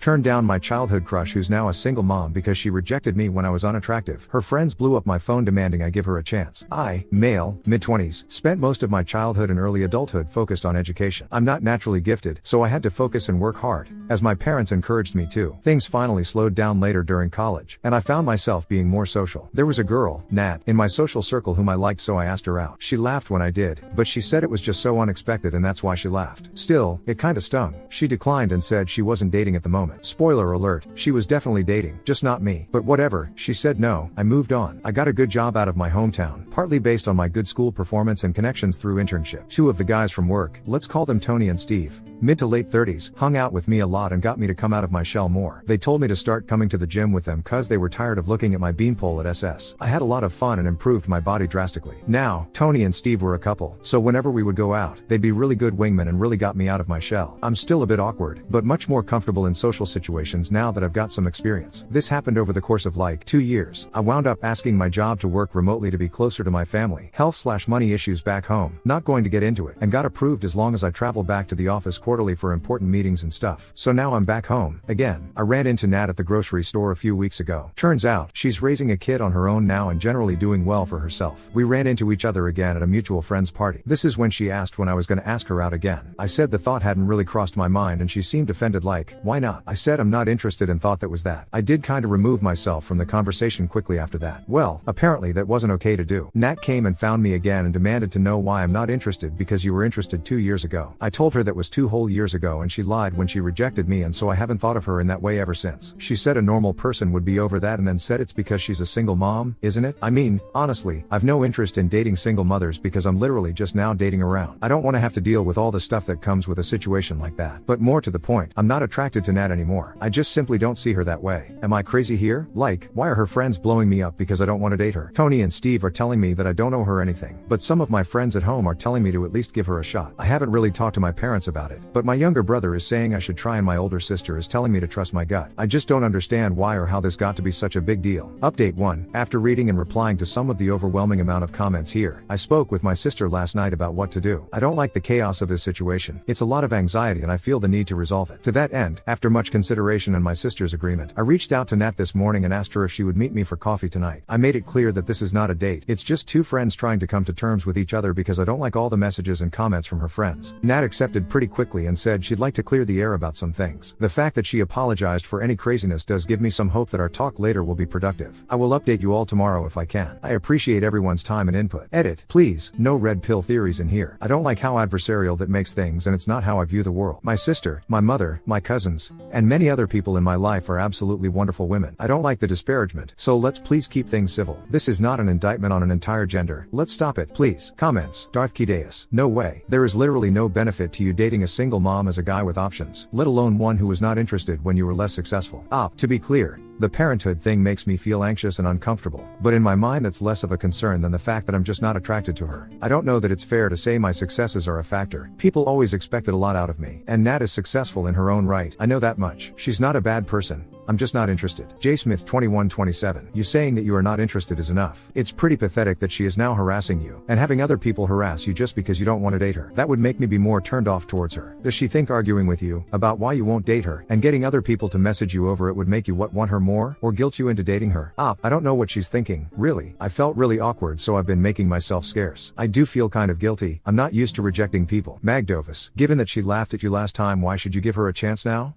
Turned down my childhood crush who's now a single mom because she rejected me when I was unattractive. Her friends blew up my phone demanding I give her a chance. I, male, mid-20s, spent most of my childhood and early adulthood focused on education. I'm not naturally gifted, so I had to focus and work hard, as my parents encouraged me to. Things finally slowed down later during college, and I found myself being more social. There was a girl, Nat, in my social circle whom I liked, so I asked her out. She laughed when I did, but she said it was just so unexpected and that's why she laughed. Still, it kinda stung. She declined and said she wasn't dating at the moment. Spoiler alert, she was definitely dating, just not me. But whatever, she said no. I moved on. I got a good job out of my hometown, partly based on my good school performance and connections through internship. Two of the guys from work, let's call them Tony and Steve, mid to late 30s, hung out with me a lot and got me to come out of my shell more. They told me to start coming to the gym with them cause they were tired of looking at my beanpole at SS. I had a lot of fun and improved my body drastically. Now, Tony and Steve were a couple, so whenever we would go out, they'd be really good wingmen and really got me out of my shell. I'm still a bit awkward, but much more comfortable in social situations now that I've got some experience. This happened over the course of like 2 years. I wound up asking my job to work remotely to be closer to my family. Health/money issues back home. Not going to get into it. And got approved as long as I travel back to the office quarterly for important meetings and stuff. So now I'm back home. Again, I ran into Nat at the grocery store a few weeks ago. Turns out, she's raising a kid on her own now and generally doing well for herself. We ran into each other again at a mutual friend's party. This is when she asked when I was gonna ask her out again. I said the thought hadn't really crossed my mind and she seemed offended like, why not? I said I'm not interested and thought that was that. I did kinda remove myself from the conversation quickly after that. Well, apparently that wasn't okay to do. Nat came and found me again and demanded to know why I'm not interested because you were interested 2 years ago. I told her that was 2 whole years ago and she lied when she rejected me and so I haven't thought of her in that way ever since. She said a normal person would be over that and then said it's because she's a single mom, isn't it? I mean, honestly, I've no interest in dating single mothers because I'm literally just now dating around. I don't want to have to deal with all the stuff that comes with a situation like that. But more to the point, I'm not attracted to Nat anymore. I just simply don't see her that way. Am I crazy here? Like, why are her friends blowing me up because I don't want to date her? Tony and Steve are telling me that I don't owe her anything, but some of my friends at home are telling me to at least give her a shot. I haven't really talked to my parents about it, but my younger brother is saying I should try and my older sister is telling me to trust my gut. I just don't understand why or how this got to be such a big deal. Update 1. After reading and replying to some of the overwhelming amount of comments here, I spoke with my sister last night about what to do. I don't like the chaos of this situation. It's a lot of anxiety and I feel the need to resolve it. To that end, after much consideration and my sister's agreement, I reached out to Nat this morning and asked her if she would meet me for coffee tonight. I made it clear that this is not a date. It's just 2 friends trying to come to terms with each other because I don't like all the messages and comments from her friends. Nat accepted pretty quickly and said she'd like to clear the air about some things. The fact that she apologized for any craziness does give me some hope that our talk later will be productive. I will update you all tomorrow if I can. I appreciate everyone's time and input. Edit. Please, no red pill theories in here. I don't like how adversarial that makes things and it's not how I view the world. My sister, my mother, my cousins, and many other people in my life are absolutely wonderful women. I don't like the disparagement, so let's please keep things civil. This is not an indictment on an entire gender. Let's stop it, please. Comments. Darth Kideus. No way. There is literally no benefit to you dating a single mom as a guy with options, let alone one who was not interested when you were less successful. To be clear, the parenthood thing makes me feel anxious and uncomfortable, but in my mind that's less of a concern than the fact that I'm just not attracted to her. I don't know that it's fair to say my successes are a factor. People always expected a lot out of me, and Nat is successful in her own right. I know that much. She's not a bad person. I'm just not interested. J Smith 2127. You saying that you are not interested is enough. It's pretty pathetic that she is now harassing you, and having other people harass you just because you don't want to date her. That would make me be more turned off towards her. Does she think arguing with you about why you won't date her and getting other people to message you over it would make you want her more, or guilt you into dating her? I don't know what she's thinking, really. I felt really awkward so I've been making myself scarce. I do feel kind of guilty. I'm not used to rejecting people. Magdovis. Given that she laughed at you last time, why should you give her a chance now?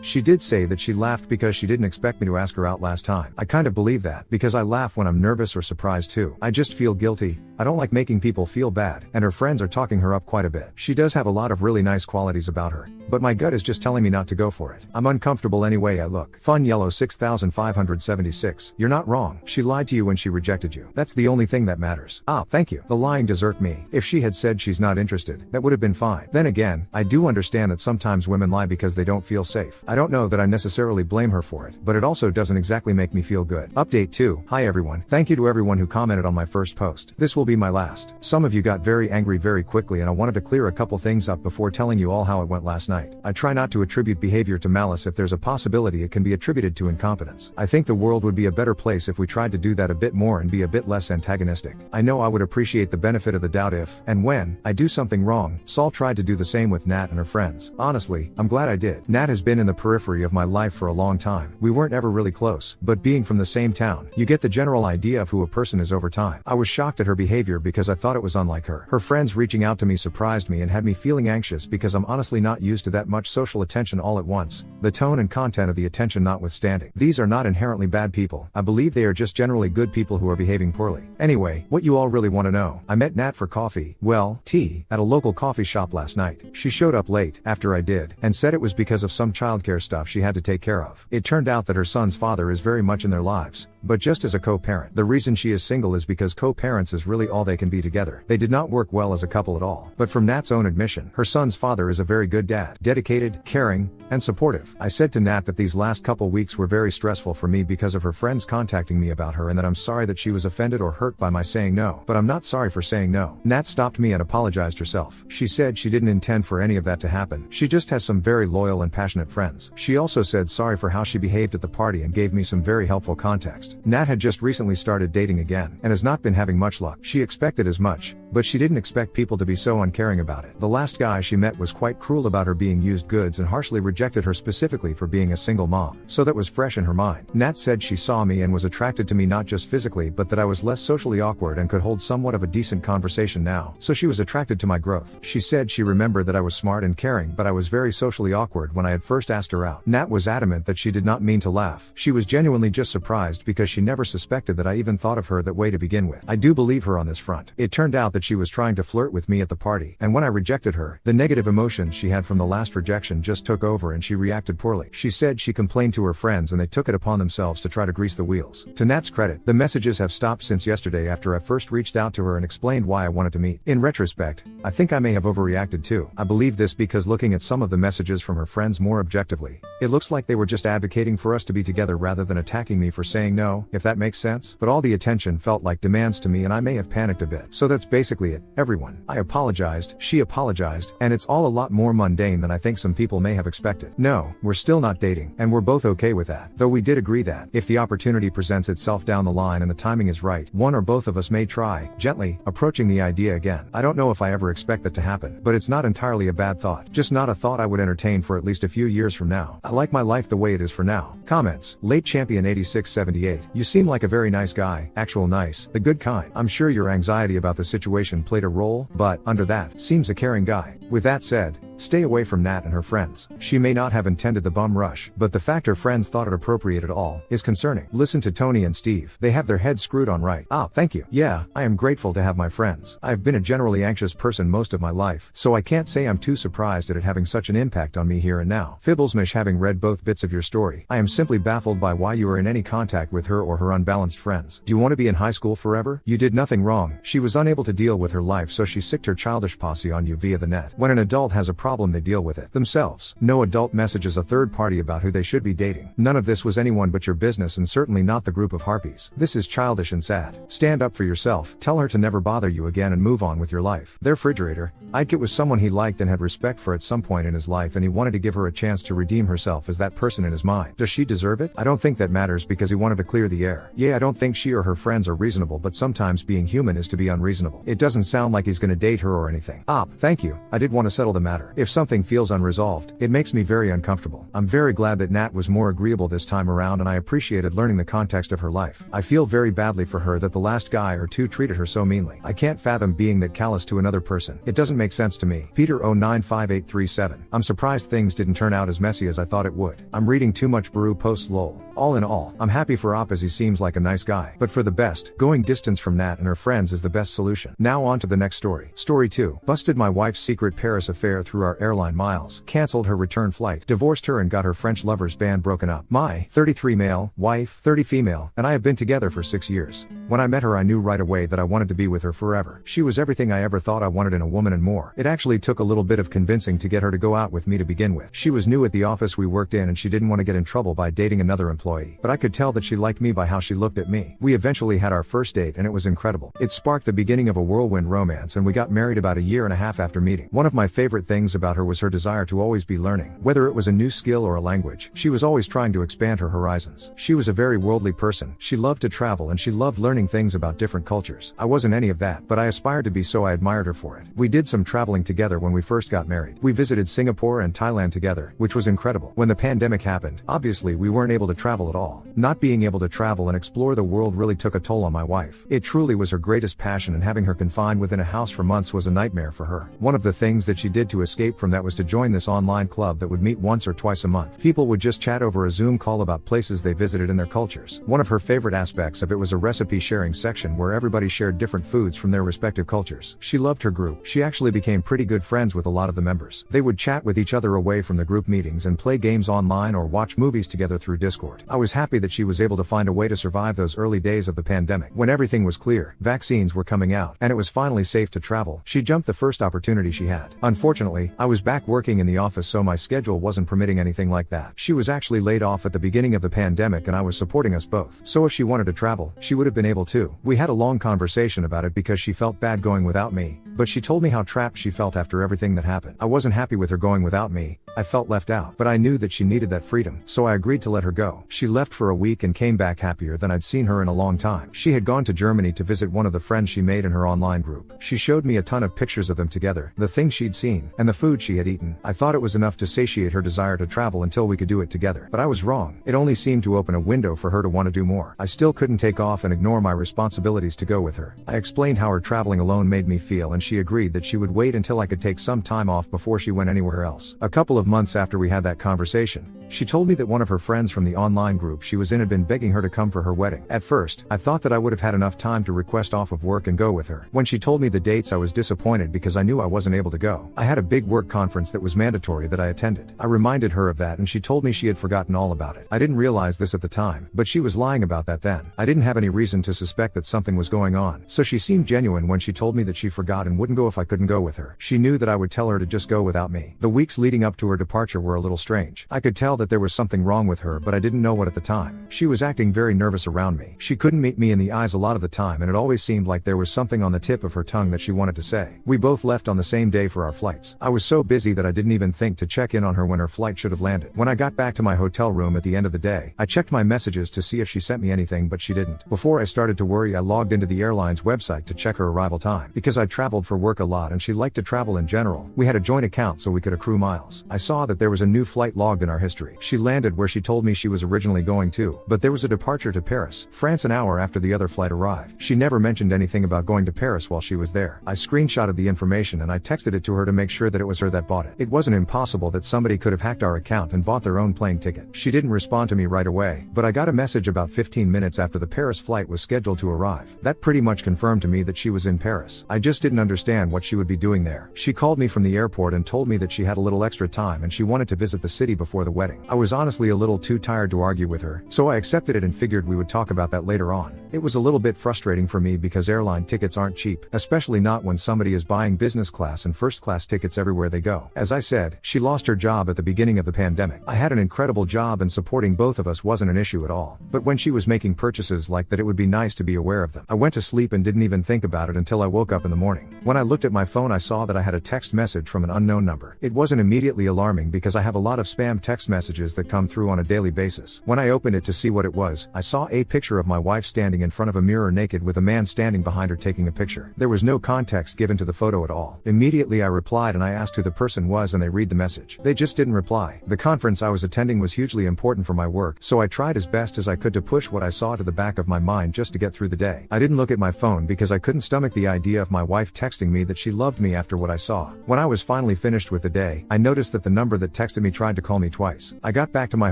She did say that she laughed because she didn't expect me to ask her out last time. I kind of believe that, because I laugh when I'm nervous or surprised too. I just feel guilty. I don't like making people feel bad, and her friends are talking her up quite a bit. She does have a lot of really nice qualities about her, but my gut is just telling me not to go for it. I'm uncomfortable any way I look. Fun Yellow 6576. You're not wrong. She lied to you when she rejected you. That's the only thing that matters. Thank you. The lying does irk me. If she had said she's not interested, that would have been fine. Then again, I do understand that sometimes women lie because they don't feel safe. I don't know that I necessarily blame her her for it, but it also doesn't exactly make me feel good. Update 2. Hi everyone. Thank you to everyone who commented on my first post. This will be my last. Some of you got very angry very quickly and I wanted to clear a couple things up before telling you all how it went last night. I try not to attribute behavior to malice if there's a possibility it can be attributed to incompetence. I think the world would be a better place if we tried to do that a bit more and be a bit less antagonistic. I know I would appreciate the benefit of the doubt if, and when, I do something wrong. Saul tried to do the same with Nat and her friends. Honestly, I'm glad I did. Nat has been in the periphery of my life for a long time. We weren't ever really close, but being from the same town, you get the general idea of who a person is over time. I was shocked at her behavior because I thought it was unlike her. Her friends reaching out to me surprised me and had me feeling anxious because I'm honestly not used to that much social attention all at once, the tone and content of the attention notwithstanding. These are not inherently bad people. I believe they are just generally good people who are behaving poorly. Anyway, what you all really want to know. I met Nat for coffee, well, tea, at a local coffee shop last night. She showed up late, after I did, and said it was because of some childcare stuff she had to take care of. It turned out that her son's father is very much in their lives, but just as a co-parent. The reason she is single is because co-parents is really all they can be together. They did not work well as a couple at all. But from Nat's own admission, her son's father is a very good dad. Dedicated, caring, and supportive. I said to Nat that these last couple weeks were very stressful for me because of her friends contacting me about her and that I'm sorry that she was offended or hurt by my saying no. But I'm not sorry for saying no. Nat stopped me and apologized herself. She said she didn't intend for any of that to happen. She just has some very loyal and passionate friends. She also said sorry for how she behaved at the party and gave me some very helpful context. Nat had just recently started dating again and has not been having much luck. She expected as much, but she didn't expect people to be so uncaring about it. The last guy she met was quite cruel about her being used goods and harshly rejected her specifically for being a single mom. So that was fresh in her mind. Nat said she saw me and was attracted to me not just physically but that I was less socially awkward and could hold somewhat of a decent conversation now. So she was attracted to my growth. She said she remembered that I was smart and caring but I was very socially awkward when I had first asked her out. Nat was adamant that she did not mean to laugh. She was genuinely just surprised because she never suspected that I even thought of her that way to begin with. I do believe her on this front. It turned out that she was trying to flirt with me at the party, and when I rejected her, the negative emotions she had from the last rejection just took over and she reacted poorly. She said she complained to her friends and they took it upon themselves to try to grease the wheels. To Nat's credit, the messages have stopped since yesterday after I first reached out to her and explained why I wanted to meet. In retrospect, I think I may have overreacted too. I believe this because looking at some of the messages from her friends more objectively, it looks like they were just advocating for us to be together rather than attacking me for saying no, if that makes sense. But all the attention felt like demands to me and I may have panicked a bit. So that's basically it, everyone. I apologized, she apologized, and it's all a lot more mundane than I think some people may have expected. No, we're still not dating, and we're both okay with that. Though we did agree that, if the opportunity presents itself down the line and the timing is right, one or both of us may try, gently, approaching the idea again. I don't know if I ever expect that to happen, but it's not entirely a bad thought. Just not a thought I would entertain for at least a few years from now. I like my life the way it is for now. Comments. Late Champion 8678. You seem like a very nice guy, actual nice, the good kind. I'm sure your anxiety about the situation played a role, but, under that, seems a caring guy. With that said, stay away from Nat and her friends. She may not have intended the bum rush, but the fact her friends thought it appropriate at all is concerning. Listen to Tony and Steve. They have their heads screwed on right. Thank you. Yeah, I am grateful to have my friends. I've been a generally anxious person most of my life, so I can't say I'm too surprised at it having such an impact on me here and now. Fibblesmish, having read both bits of your story, I am simply baffled by why you are in any contact with her or her unbalanced friends. Do you want to be in high school forever? You did nothing wrong. She was unable to deal with her life, so she sicked her childish posse on you via the net. When an adult has a problem, they deal with it themselves. No adult messages a third party about who they should be dating. None of this was anyone but your business and certainly not the group of harpies. This is childish and sad. Stand up for yourself, tell her to never bother you again and move on with your life. Their refrigerator. Ike was someone he liked and had respect for at some point in his life, and he wanted to give her a chance to redeem herself as that person in his mind. Does she deserve it? I don't think that matters because he wanted to clear the air. Yeah, I don't think she or her friends are reasonable, but sometimes being human is to be unreasonable. It doesn't sound like he's gonna date her or anything. Thank you. I did want to settle the matter. If something feels unresolved, it makes me very uncomfortable. I'm very glad that Nat was more agreeable this time around and I appreciated learning the context of her life. I feel very badly for her that the last guy or two treated her so meanly. I can't fathom being that callous to another person. It doesn't make sense to me. Peter 095837. I'm surprised things didn't turn out as messy as I thought it would. I'm reading too much Baru posts lol. All in all, I'm happy for Op as he seems like a nice guy. But for the best, going distance from Nat and her friends is the best solution. Now on to the next story. Story 2. Busted my wife's secret Paris affair through our airline miles. Cancelled her return flight. Divorced her and got her French lover's band broken up. My 33 male, wife 30 female, and I have been together for 6 years. When I met her, I knew right away that I wanted to be with her forever. She was everything I ever thought I wanted in a woman and more. It actually took a little bit of convincing to get her to go out with me to begin with. She was new at the office we worked in and she didn't want to get in trouble by dating another employee. But I could tell that she liked me by how she looked at me. We eventually had our first date and it was incredible. It sparked the beginning of a whirlwind romance and we got married about a year and a half after meeting. One of my favorite things about her was her desire to always be learning. Whether it was a new skill or a language, she was always trying to expand her horizons. She was a very worldly person. She loved to travel and she loved learning things about different cultures. I wasn't any of that, but I aspired to be, so I admired her for it. We did some traveling together when we first got married. We visited Singapore and Thailand together, which was incredible. When the pandemic happened, obviously we weren't able to travel at all. Not being able to travel and explore the world really took a toll on my wife. It truly was her greatest passion, and having her confined within a house for months was a nightmare for her. One of the things that she did to escape from that was to join this online club that would meet once or twice a month. People would just chat over a Zoom call about places they visited and their cultures. One of her favorite aspects of it was a recipe sharing section where everybody shared different foods from their respective cultures. She loved her group. She actually became pretty good friends with a lot of the members. They would chat with each other away from the group meetings and play games online or watch movies together through Discord. I was happy that she was able to find a way to survive those early days of the pandemic. When everything was clear, vaccines were coming out, and it was finally safe to travel, she jumped the first opportunity she had. Unfortunately, I was back working in the office, so my schedule wasn't permitting anything like that. She was actually laid off at the beginning of the pandemic and I was supporting us both. So if she wanted to travel, she would have been able to. We had a long conversation about it because she felt bad going without me, but she told me how trapped she felt after everything that happened. I wasn't happy with her going without me. I felt left out, but I knew that she needed that freedom, so I agreed to let her go. She left for a week and came back happier than I'd seen her in a long time. She had gone to Germany to visit one of the friends she made in her online group. She showed me a ton of pictures of them together, the things she'd seen, and the food she had eaten. I thought it was enough to satiate her desire to travel until we could do it together. But I was wrong. It only seemed to open a window for her to want to do more. I still couldn't take off and ignore my responsibilities to go with her. I explained how her traveling alone made me feel, and she agreed that she would wait until I could take some time off before she went anywhere else. A couple of months after we had that conversation, she told me that one of her friends from the online group she was in had been begging her to come for her wedding. At first, I thought that I would have had enough time to request off of work and go with her. When she told me the dates, I was disappointed because I knew I wasn't able to go. I had a big work conference that was mandatory that I attended. I reminded her of that and she told me she had forgotten all about it. I didn't realize this at the time, but she was lying about that then. I didn't have any reason to suspect that something was going on, so she seemed genuine when she told me that she forgot and wouldn't go if I couldn't go with her. She knew that I would tell her to just go without me. The weeks leading up to her departure were a little strange. I could tell that there was something wrong with her, but I didn't know what at the time. She was acting very nervous around me. She couldn't meet me in the eyes a lot of the time, and it always seemed like there was something on the tip of her tongue that she wanted to say. We both left on the same day for our flights. I was so busy that I didn't even think to check in on her when her flight should have landed. When I got back to my hotel room at the end of the day, I checked my messages to see if she sent me anything, but she didn't. Before I started to worry, I logged into the airline's website to check her arrival time. Because I traveled for work a lot and she liked to travel in general, we had a joint account so we could accrue miles. I saw that there was a new flight logged in our history. She landed where she told me she was originally going to, but there was a departure to Paris, France an hour after the other flight arrived. She never mentioned anything about going to Paris while she was there. I screenshotted the information and I texted it to her to make sure that it was her that bought it. It wasn't impossible that somebody could have hacked our account and bought their own plane ticket. She didn't respond to me right away, but I got a message about 15 minutes after the Paris flight was scheduled to arrive. That pretty much confirmed to me that she was in Paris. I just didn't understand what she would be doing there. She called me from the airport and told me that she had a little extra time and she wanted to visit the city before the wedding. I was honestly a little too tired to argue with her, so I accepted it and figured we would talk about that later on. It was a little bit frustrating for me because airline tickets aren't cheap, especially not when somebody is buying business class and first class tickets everywhere they go. As I said, she lost her job at the beginning of the pandemic. I had an incredible job and supporting both of us wasn't an issue at all. But when she was making purchases like that, it would be nice to be aware of them. I went to sleep and didn't even think about it until I woke up in the morning. When I looked at my phone, I saw that I had a text message from an unknown number. It wasn't immediately alarming because I have a lot of spam text messages that come through on a daily basis. When I opened it to see what it was, I saw a picture of my wife standing in front of a mirror naked with a man standing behind her taking a picture. There was no context given to the photo at all. Immediately I replied and I asked who the person was and they read the message. They just didn't reply. The conference I was attending was hugely important for my work, so I tried as best as I could to push what I saw to the back of my mind just to get through the day. I didn't look at my phone because I couldn't stomach the idea of my wife texting me that she loved me after what I saw. When I was finally finished with the day, I noticed that the number that texted me tried to call me twice. I got back to my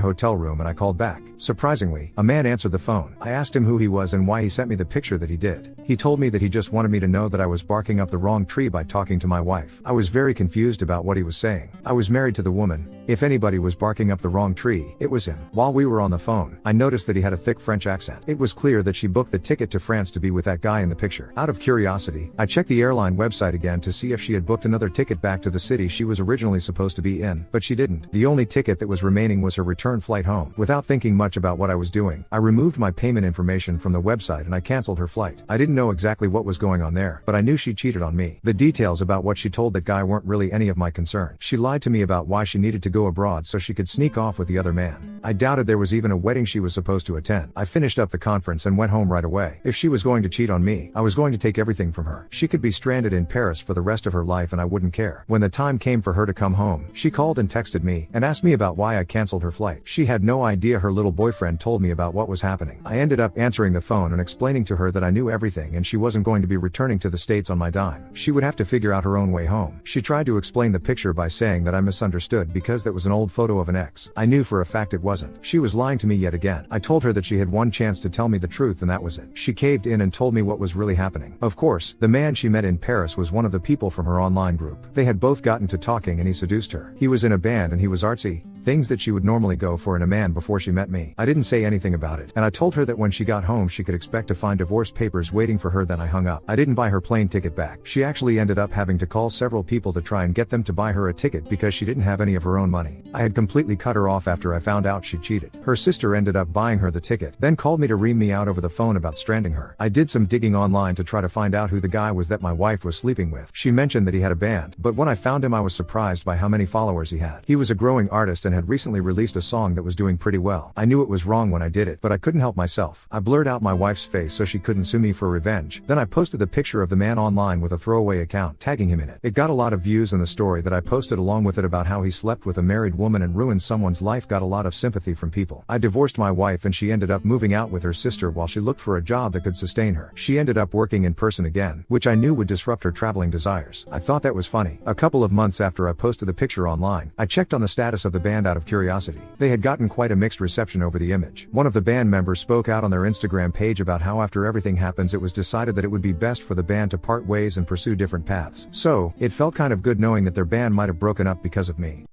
hotel room and I called back. Surprisingly, a man answered the phone. I asked him who he was and why he sent me the picture that he did. He told me that he just wanted me to know that I was barking up the wrong tree by talking to my wife. I was very confused about what he was saying. I was married to the woman, If anybody was barking up the wrong tree, it was him. While we were on the phone, I noticed that he had a thick French accent. It was clear that she booked the ticket to France to be with that guy in the picture. Out of curiosity, I checked the airline website again to see if she had booked another ticket back to the city she was originally supposed to be in, but she didn't. The only ticket that was remaining was her return flight home. Without thinking much about what I was doing, I removed my payment information from the website and I canceled her flight. I didn't know exactly what was going on there, but I knew she cheated on me. The details about what she told that guy weren't really any of my concern. She lied to me about why she needed to go abroad so she could sneak off with the other man. I doubted there was even a wedding she was supposed to attend. I finished up the conference and went home right away. If she was going to cheat on me, I was going to take everything from her. She could be stranded in Paris for the rest of her life and I wouldn't care. When the time came for her to come home, she called and texted me and asked me about why I canceled her flight. She had no idea her little boyfriend told me about what was happening. I ended up answering the phone and explaining to her that I knew everything and she wasn't going to be returning to the States on my dime. She would have to figure out her own way home. She tried to explain the picture by saying that I misunderstood because that was an old photo of an ex. I knew for a fact it wasn't. She was lying to me yet again. I told her that she had one chance to tell me the truth and that was it. She caved in and told me what was really happening. Of course, the man she met in Paris was one of the people from her online group. They had both gotten to talking and he seduced her. He was in a band and he was artsy. Things that she would normally go for in a man before she met me. I didn't say anything about it, and I told her that when she got home she could expect to find divorce papers waiting for her. Then I hung up. I didn't buy her plane ticket back. She actually ended up having to call several people to try and get them to buy her a ticket because she didn't have any of her own money. I had completely cut her off after I found out she cheated. Her sister ended up buying her the ticket, then called me to ream me out over the phone about stranding her. I did some digging online to try to find out who the guy was that my wife was sleeping with. She mentioned that he had a band, but when I found him I was surprised by how many followers he had. He was a growing artist and had recently released a song that was doing pretty well. I knew it was wrong when I did it, but I couldn't help myself. I blurred out my wife's face so she couldn't sue me for revenge. Then I posted the picture of the man online with a throwaway account, tagging him in it. It got a lot of views, and the story that I posted along with it about how he slept with a married woman and ruined someone's life got a lot of sympathy from people. I divorced my wife and she ended up moving out with her sister while she looked for a job that could sustain her. She ended up working in person again, which I knew would disrupt her traveling desires. I thought that was funny. A couple of months after I posted the picture online, I checked on the status of the band out of curiosity. They had gotten quite a mixed reception over the image. One of the band members spoke out on their Instagram page about how after everything happens it was decided that it would be best for the band to part ways and pursue different paths. So, it felt kind of good knowing that their band might have broken up because of me.